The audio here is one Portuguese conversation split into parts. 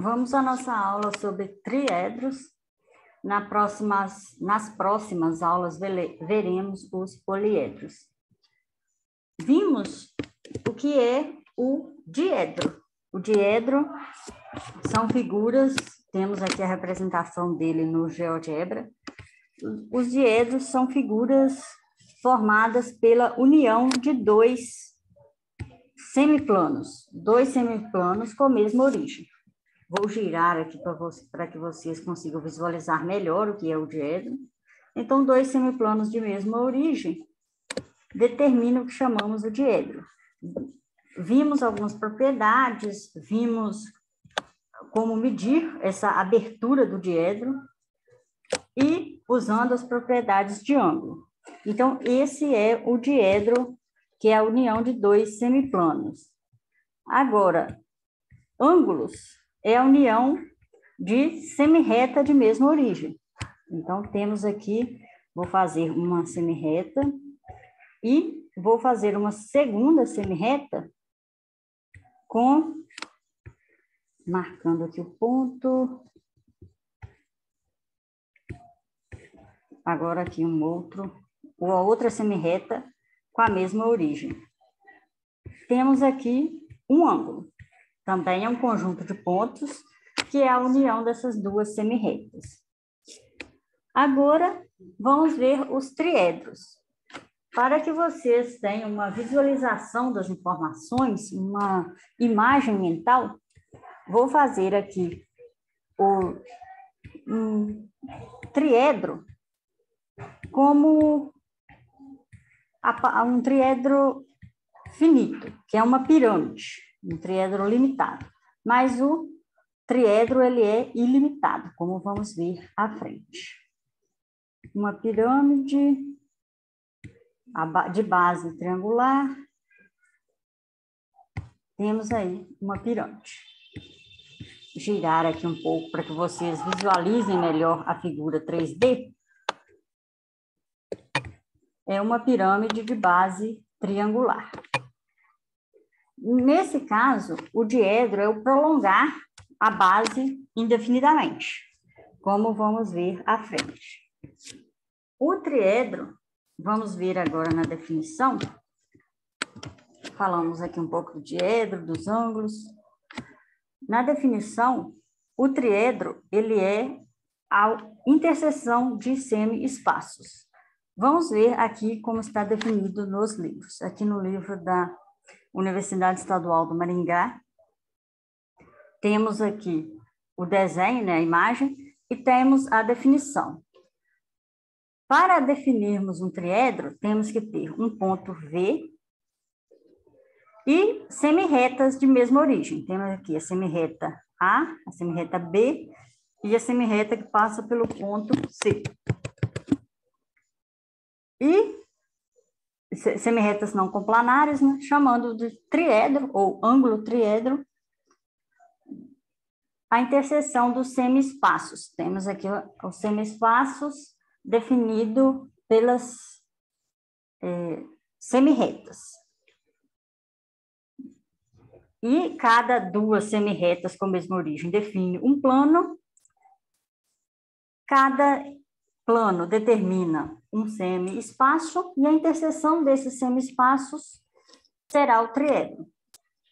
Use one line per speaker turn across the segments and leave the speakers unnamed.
Vamos à nossa aula sobre triedros. Nas próximas aulas veremos os poliedros. Vimos o que é o diedro. O diedro são figuras, temos aqui a representação dele no GeoGebra. Os diedros são figuras formadas pela união de dois semiplanos com a mesma origem. Vou girar aqui para que vocês consigam visualizar melhor o que é o diedro. Então, dois semiplanos de mesma origem determinam o que chamamos o diedro. Vimos algumas propriedades, vimos como medir essa abertura do diedro e usando as propriedades de ângulo. Então, esse é o diedro, que é a união de dois semiplanos. Agora, ângulos é a união de semirreta de mesma origem. Então, temos aqui, vou fazer uma semirreta e vou fazer uma segunda semirreta marcando aqui o ponto. Agora aqui a outra semirreta com a mesma origem. Temos aqui um ângulo. Também é um conjunto de pontos, que é a união dessas duas semirretas. Agora, vamos ver os triedros. Para que vocês tenham uma visualização das informações, uma imagem mental, vou fazer aqui um triedro como um triedro finito, que é uma pirâmide. Um triedro limitado, mas o triedro ele é ilimitado, como vamos ver à frente. Uma pirâmide de base triangular, temos aí uma pirâmide. Girar aqui um pouco para que vocês visualizem melhor a figura 3D. É uma pirâmide de base triangular. Nesse caso, o diedro é o prolongar a base indefinidamente, como vamos ver à frente. O triedro, vamos ver agora na definição. Falamos aqui um pouco do diedro, dos ângulos. Na definição, o triedro, ele é a interseção de semi-espaços. Vamos ver aqui como está definido nos livros. Aqui no livro da Universidade Estadual do Maringá, temos aqui o desenho, né, a imagem, e temos a definição. Para definirmos um triedro, temos que ter um ponto V e semirretas de mesma origem. Temos aqui a semirreta A, a semirreta B e a semirreta que passa pelo ponto C. E semirretas não complanares, né, chamando de triedro ou ângulo triedro, a interseção dos semi-espaços. Temos aqui os semi-espaços definido pelas semirretas. E cada duas semirretas com a mesma origem define um plano. Cada plano determina um semi-espaço e a interseção desses semi-espaços será o triedro.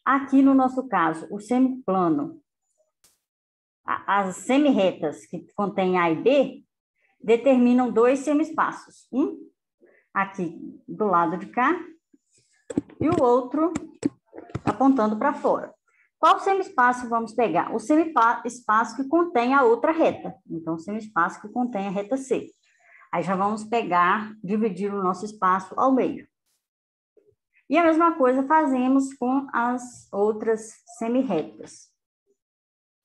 Aqui, no nosso caso, o semiplano, as semirretas que contêm A e B, determinam dois semi-espaços. Um aqui do lado de cá e o outro apontando para fora. Qual semi-espaço vamos pegar? O semi-espaço que contém a outra reta. Então, o semi-espaço que contém a reta C. Aí já vamos dividir o nosso espaço ao meio. E a mesma coisa fazemos com as outras semirretas.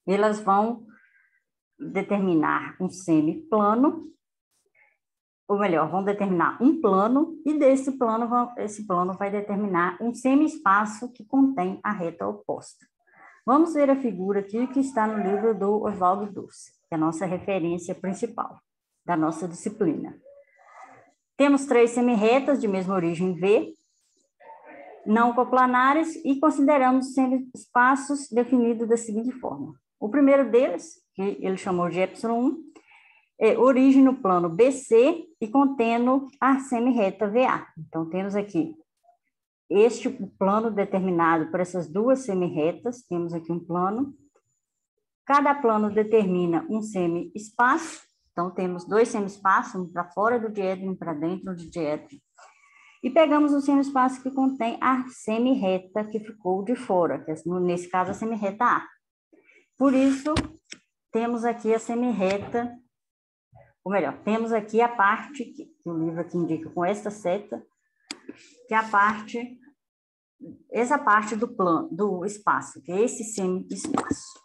Elas vão determinar um semiplano, ou melhor, vão determinar um plano, e esse plano vai determinar um semi-espaço que contém a reta oposta. Vamos ver a figura aqui que está no livro do Oswaldo Dulce, que é a nossa referência principal da nossa disciplina. Temos três semirretas de mesma origem V, não coplanares, e consideramos semi-espaços definidos da seguinte forma. O primeiro deles, que ele chamou de ε1, é origem no plano BC e contendo a semirreta VA. Então, temos aqui este plano determinado por essas duas semirretas, temos aqui um plano. Cada plano determina um semi-espaço, então temos dois semi-espaços, um para fora do diedro e um para dentro do diedro. E pegamos o semi-espaço que contém a semirreta que ficou de fora, que é, nesse caso, a semirreta A. Por isso, temos aqui a semirreta, ou melhor, temos aqui a parte que o livro aqui indica com esta seta, que é a parte, essa parte do plano, do espaço, que é esse semi-espaço.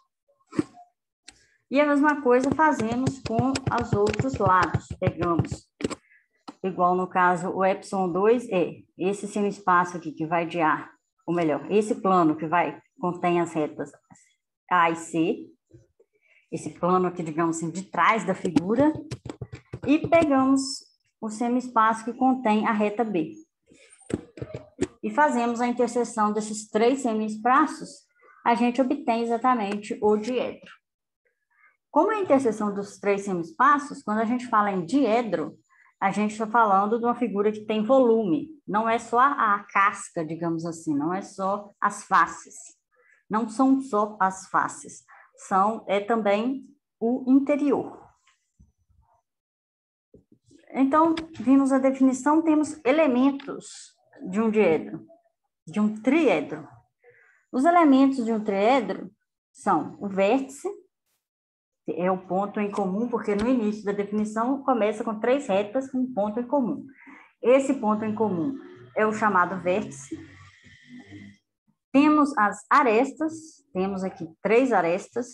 E a mesma coisa fazemos com os outros lados. Pegamos, igual no caso, o ε2 é esse semi-espaço aqui que vai de A, ou melhor, esse plano que contém as retas A e C, esse plano aqui, digamos assim, de trás da figura, e pegamos o semi-espaço que contém a reta B. E fazemos a interseção desses três semi-espaços, a gente obtém exatamente o diedro. Como é a interseção dos três semi-espaços, quando a gente fala em diedro, a gente está falando de uma figura que tem volume, não é só a casca, digamos assim, não é só as faces, não são só as faces, é também o interior. Então, vimos a definição, temos elementos de um diedro, de um triedro. Os elementos de um triedro são o vértice, é o ponto em comum, porque no início da definição começa com três retas com um ponto em comum. Esse ponto em comum é o chamado vértice. Temos as arestas, temos aqui três arestas.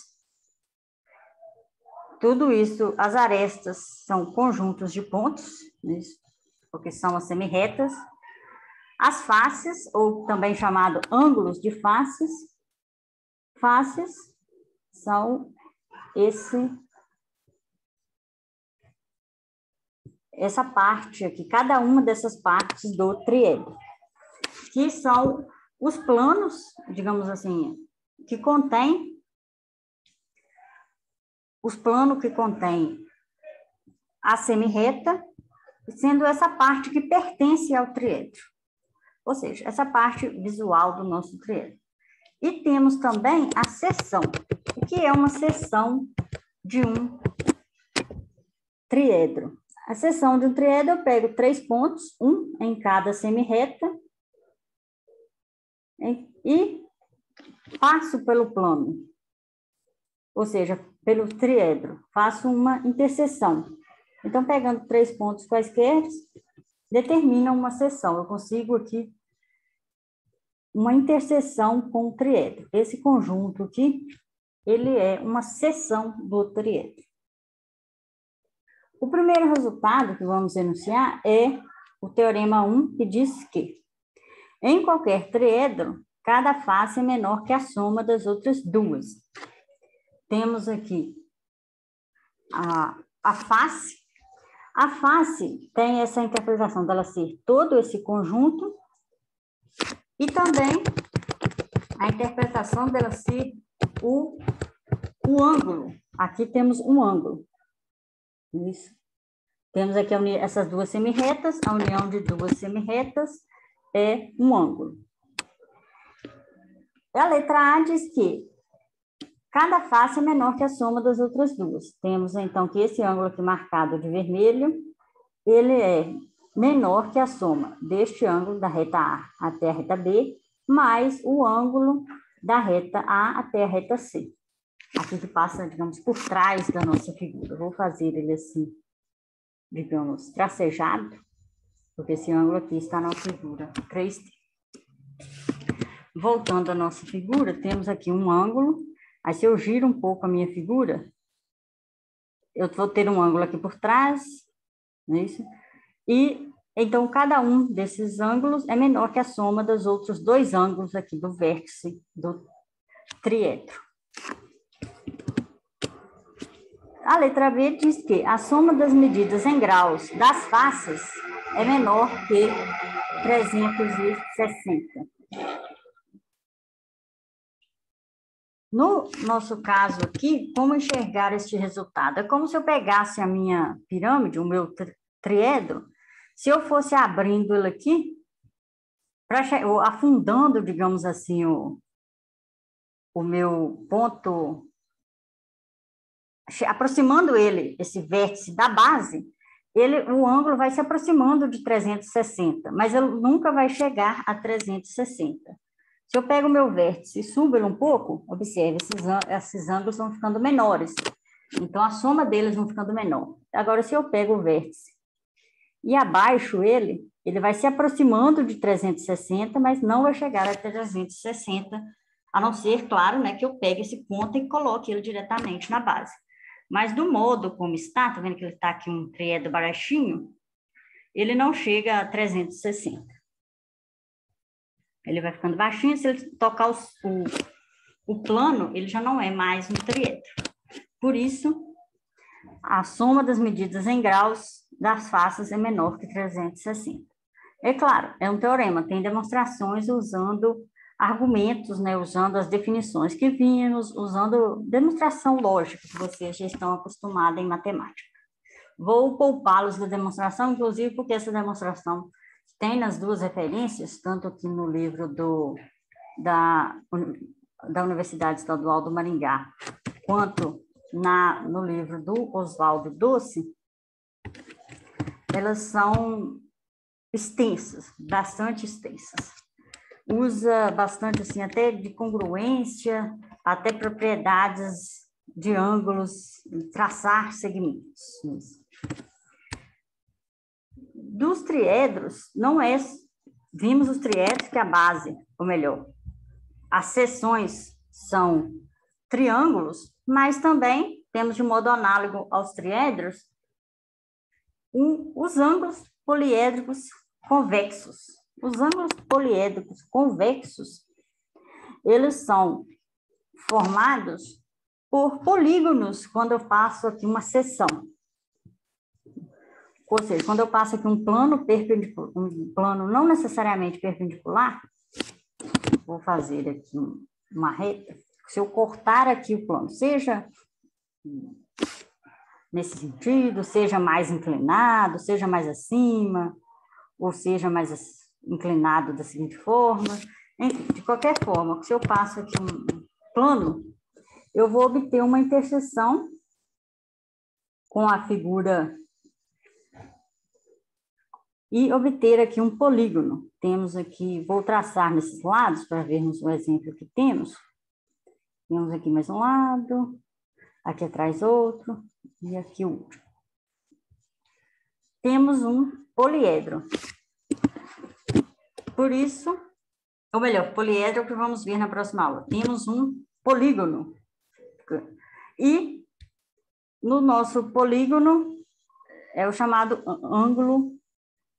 Tudo isso, as arestas são conjuntos de pontos, porque são as semirretas. As faces, ou também chamado ângulos de faces. Faces são essa parte aqui, cada uma dessas partes do triedro, que são os planos, digamos assim, que contém os planos que contém a semirreta, sendo essa parte que pertence ao triedro, ou seja, essa parte visual do nosso triedro. E temos também a seção, que é uma seção de um triedro. A seção de um triedro, eu pego três pontos, um em cada semirreta, e passo pelo plano, ou seja, pelo triedro, faço uma interseção. Então, pegando três pontos quaisquer, determina uma seção. Eu consigo aqui uma interseção com o triedro. Esse conjunto aqui, ele é uma seção do triedro. O primeiro resultado que vamos enunciar é o teorema 1, que diz que em qualquer triedro, cada face é menor que a soma das outras duas. Temos aqui a face. A face tem essa interpretação dela ser todo esse conjunto e também a interpretação dela ser o ângulo. Aqui temos um ângulo. Isso. Temos aqui essas duas semirretas, a união de duas semirretas é um ângulo. A letra A diz que cada face é menor que a soma das outras duas. Temos, então, que esse ângulo aqui marcado de vermelho, ele é menor que a soma deste ângulo da reta A até a reta B, mais o ângulo da reta A até a reta C. Aqui que passa, digamos, por trás da nossa figura. Eu vou fazer ele assim, digamos, tracejado, porque esse ângulo aqui está na figura 3D. Voltando à nossa figura, temos aqui um ângulo. Aí, se eu giro um pouco a minha figura, eu vou ter um ângulo aqui por trás, não é isso? E, então, cada um desses ângulos é menor que a soma dos outros dois ângulos aqui do vértice do triedro. A letra B diz que a soma das medidas em graus das faces é menor que 360. No nosso caso aqui, como enxergar este resultado? É como se eu pegasse a minha pirâmide, o meu triedro, se eu fosse abrindo ele aqui, ou afundando, digamos assim, o meu ponto, aproximando ele, esse vértice da base, o ângulo vai se aproximando de 360, mas ele nunca vai chegar a 360. Se eu pego o meu vértice e subo ele um pouco, observe, esses ângulos vão ficando menores. Então, a soma deles vão ficando menor. Agora, se eu pego o vértice e abaixo ele vai se aproximando de 360, mas não vai chegar a 360, a não ser, claro, né, que eu pegue esse ponto e coloque ele diretamente na base. Mas do modo como está, tá vendo que ele está aqui um triedro baixinho, ele não chega a 360. Ele vai ficando baixinho, se ele tocar o plano, ele já não é mais um triedro. Por isso, a soma das medidas em graus das faces é menor que 360. É claro, é um teorema, tem demonstrações usando argumentos, né, usando as definições que vimos, usando demonstração lógica, que vocês já estão acostumados em matemática. Vou poupá-los da demonstração, inclusive porque essa demonstração tem nas duas referências, tanto aqui no livro da Universidade Estadual do Maringá, quanto no livro do Oswaldo Doce, elas são extensas, bastante extensas. Usa bastante, assim, até de congruência, até propriedades de ângulos, traçar segmentos. Dos triedros, não é... Vimos os triedros que a base, ou melhor, as seções são triângulos, mas também temos de modo análogo aos triedros os ângulos poliédricos convexos. Os ângulos poliédricos convexos, eles são formados por polígonos quando eu faço aqui uma seção. Ou seja, quando eu passo aqui um plano perpendicular, um plano não necessariamente perpendicular, vou fazer aqui uma reta, se eu cortar aqui o plano, seja nesse sentido, seja mais inclinado, seja mais acima, ou seja mais inclinado da seguinte forma, enfim, de qualquer forma, se eu passo aqui um plano, eu vou obter uma interseção com a figura e obter aqui um polígono. Temos aqui, vou traçar nesses lados para vermos o exemplo que temos. Temos aqui mais um lado, aqui atrás outro, e aqui o outro. Temos um poliedro. Por isso, ou melhor, poliedro é o que vamos ver na próxima aula. Temos um polígono. E no nosso polígono é o chamado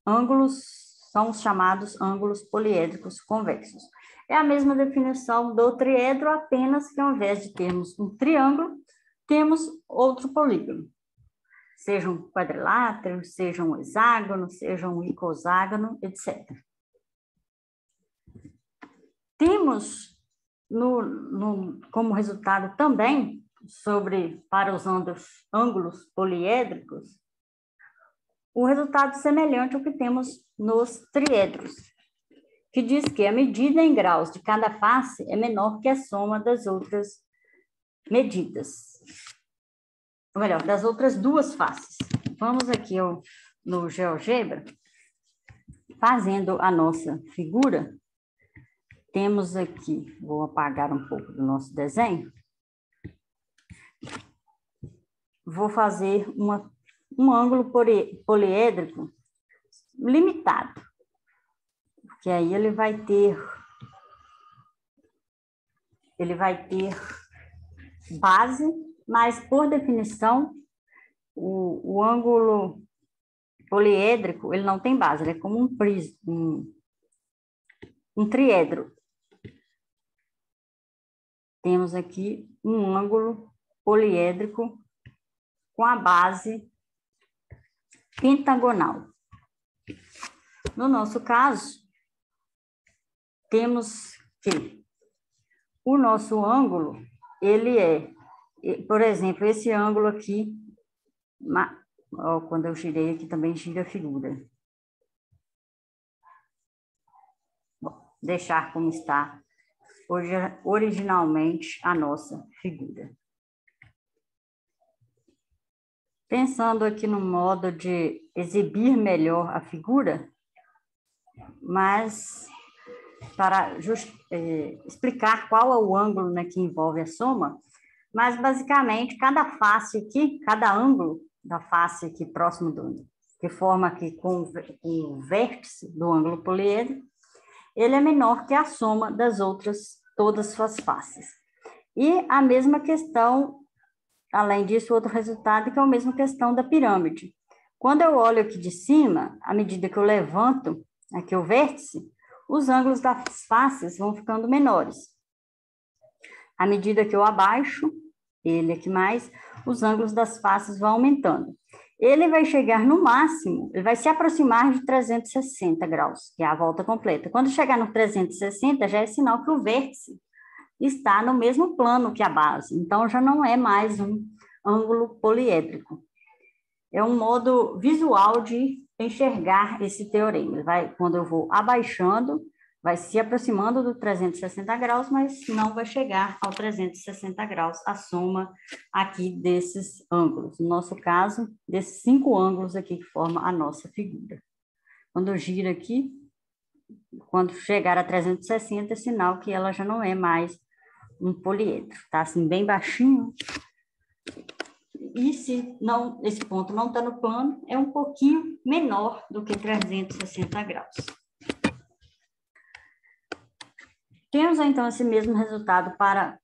ângulos são os chamados ângulos poliédricos convexos. É a mesma definição do triedro, apenas que ao invés de termos um triângulo, temos outro polígono. Seja um quadrilátero, seja um hexágono, seja um icoságono, etc. Temos como resultado também, para os ângulos poliédricos, o resultado semelhante ao que temos nos triedros, que diz que a medida em graus de cada face é menor que a soma das outras medidas. Ou melhor, das outras duas faces. Vamos aqui no GeoGebra, fazendo a nossa figura. Temos aqui, vou apagar um pouco do nosso desenho. Vou fazer um ângulo poliédrico limitado, porque aí ele vai ter base, mas por definição o ângulo poliédrico ele não tem base, ele é como um triedro. Temos aqui um ângulo poliédrico com a base pentagonal. No nosso caso, temos que o nosso ângulo ele é, por exemplo, esse ângulo aqui, quando eu girei aqui também gira a figura. Vou deixar como está originalmente a nossa figura. Pensando aqui no modo de exibir melhor a figura, mas para explicar qual é o ângulo, né, que envolve a soma, mas basicamente cada face aqui, cada ângulo da face aqui próximo que forma aqui com o vértice do ângulo poliedro, ele é menor que a soma das outras, todas suas faces. E a mesma questão, além disso, outro resultado, que é a mesma questão da pirâmide. Quando eu olho aqui de cima, à medida que eu levanto aqui o vértice, os ângulos das faces vão ficando menores. À medida que eu abaixo, ele aqui mais, os ângulos das faces vão aumentando. Ele vai chegar no máximo, ele vai se aproximar de 360 graus, que é a volta completa. Quando chegar no 360, já é sinal que o vértice está no mesmo plano que a base. Então, já não é mais um ângulo poliédrico. É um modo visual de enxergar esse teorema. Quando eu vou abaixando, vai se aproximando do 360 graus, mas não vai chegar ao 360 graus a soma aqui desses ângulos. No nosso caso, desses 5 ângulos aqui que formam a nossa figura. Quando eu giro aqui, quando chegar a 360, é sinal que ela já não é mais um poliedro, tá? Assim, bem baixinho. E se não, esse ponto não está no plano, é um pouquinho menor do que 360 graus. Temos, então, esse mesmo resultado para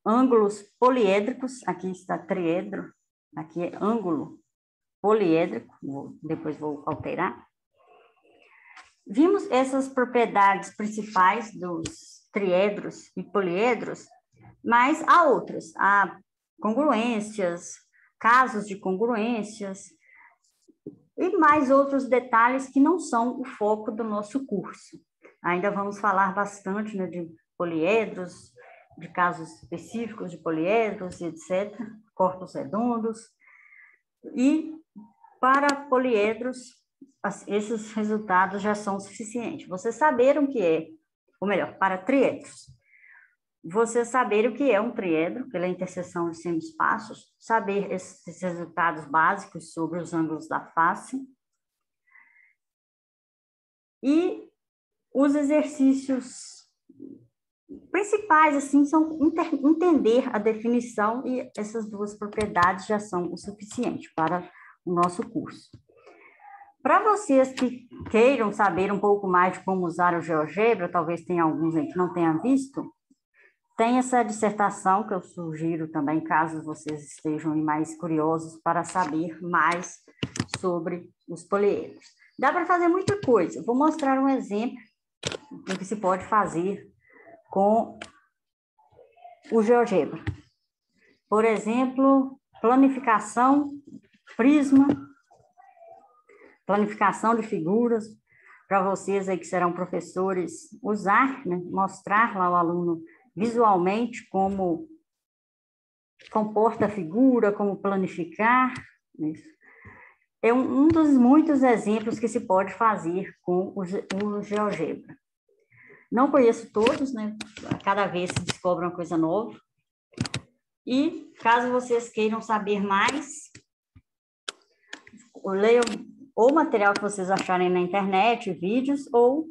ângulos poliédricos. Aqui está triedro, aqui é ângulo poliédrico, depois vou alterar. Vimos essas propriedades principais dos triedros e poliedros, mas há outras. Há congruências, casos de congruências e mais outros detalhes que não são o foco do nosso curso. Ainda vamos falar bastante, né, de poliedros, de casos específicos de poliedros, etc., corpos redondos. E para poliedros, esses resultados já são suficientes. Vocês saberam o que é, ou melhor, para triedros. Vocês saberem o que é um triedro, pela interseção de semi-espaços, saber esses resultados básicos sobre os ângulos da face. E os exercícios principais, assim, são entender a definição, e essas duas propriedades já são o suficiente para o nosso curso. Para vocês que queiram saber um pouco mais de como usar o GeoGebra, talvez tenha alguns aí que não tenham visto, tem essa dissertação que eu sugiro também, caso vocês estejam mais curiosos para saber mais sobre os poliedros. Dá para fazer muita coisa. Vou mostrar um exemplo do que se pode fazer com o GeoGebra. Por exemplo, planificação, prisma, planificação de figuras, para vocês aí que serão professores usar, né, mostrar lá ao aluno visualmente como comporta a figura, como planificar. Isso. É um dos muitos exemplos que se pode fazer com o GeoGebra. Não conheço todos, né? Cada vez se descobre uma coisa nova. E, caso vocês queiram saber mais, leiam ou material que vocês acharem na internet, vídeos, ou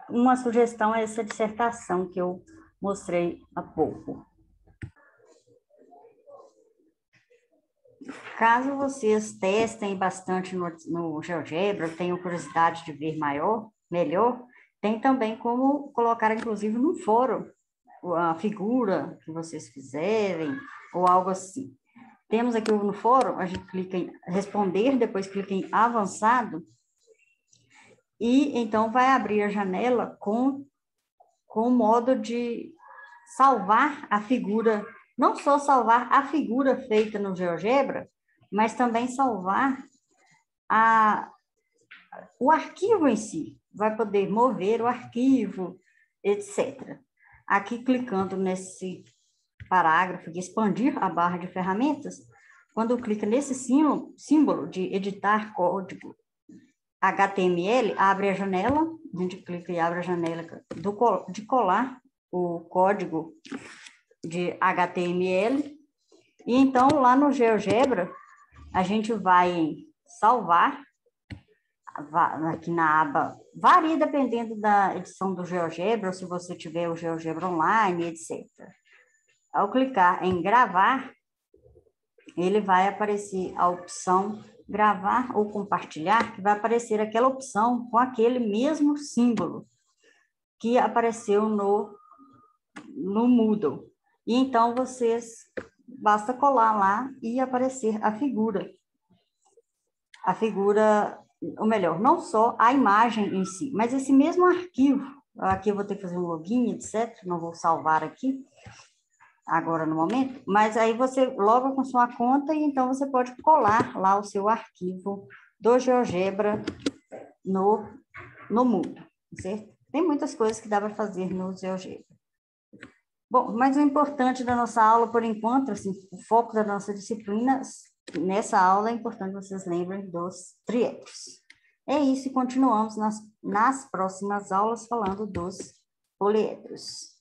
uma sugestão é essa dissertação que eu mostrei há pouco. Caso vocês testem bastante no GeoGebra, tenham curiosidade de ver melhor, tem também como colocar, inclusive, no fórum a figura que vocês fizerem, ou algo assim. Temos aqui no fórum, a gente clica em responder, depois clica em avançado, e então vai abrir a janela com o modo de salvar a figura, não só salvar a figura feita no GeoGebra, mas também salvar o arquivo em si. Vai poder mover o arquivo, etc. Aqui, clicando nesse parágrafo de expandir a barra de ferramentas, quando clica nesse símbolo de editar código HTML, abre a janela, a gente clica e abre a janela de colar o código de HTML, e então lá no GeoGebra, a gente vai salvar, aqui na aba, varia dependendo da edição do GeoGebra, ou se você tiver o GeoGebra online, etc. Ao clicar em gravar, ele vai aparecer a opção gravar ou compartilhar, que vai aparecer aquela opção com aquele mesmo símbolo que apareceu no Moodle. E então vocês basta colar lá e aparecer a figura. A figura, ou melhor, não só a imagem em si, mas esse mesmo arquivo. Aqui eu vou ter que fazer um login, etc. Não vou salvar aqui agora no momento, mas aí você loga com sua conta e então você pode colar lá o seu arquivo do GeoGebra no Moodle, certo? Tem muitas coisas que dá para fazer no GeoGebra. Bom, mas o importante da nossa aula, por enquanto, assim, o foco da nossa disciplina, nessa aula é importante que vocês lembrem dos triedros. É isso, e continuamos nas próximas aulas falando dos poliedros.